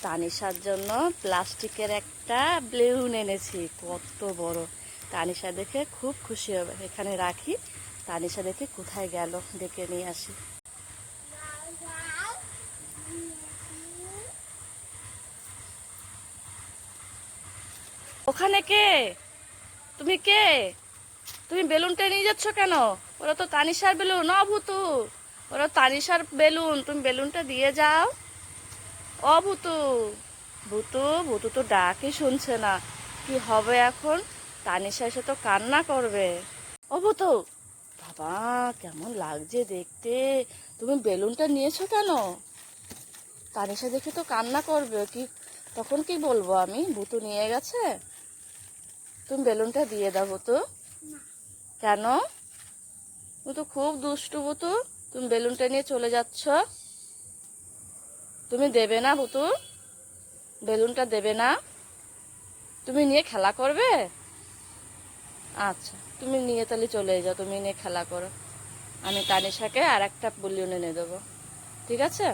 তানিশার জন্য প্লাস্টিকের একটা বেলুন এনেছি, কত বড়। তানিশা দেখে খুব খুশি হবে। এখানে রাখি, তানিশা দেখে কোথায় গেল, ডেকে নিয়ে আসি। ওখানে কে? তুমি কে? তুমি বেলুনটা নিয়ে যাচ্ছ কেন? ওরা তো তানিশার বেলুন। ভূতু, ওরা তানিশার বেলুন, তুমি বেলুনটা দিয়ে যাও। ভূতু, ভূতু, ভূতু তো ডাকই শুনছে না। কি হবে এখন? তানিশা এসে তো কান্না করবে। ভূতু, বাবা কেমন লাগছে দেখতে। তুমি বেলুনটা নিয়েছো কেন? তানিশা দেখে তো কান্না করবে। কি তখন কি বলবো আমি? ভূতু নিয়ে গেছে। তুমি বেলুনটা দিয়ে দাও ভূতু। কেন? ভূতু খুব দুষ্টু ভূতু, তুমি বেলুনটা নিয়ে চলে যাচ্ছ। তুমি দেবে না ভূতু? বেলুনটা দেবে না? তুমি নিয়ে খেলা করবে? আচ্ছা, তুমি নিয়ে তাহলে চলে যাও, তুমি নিয়ে খেলা করো। আমি তানিশাকে আর একটা বেলুন এনে দেবো, ঠিক আছে?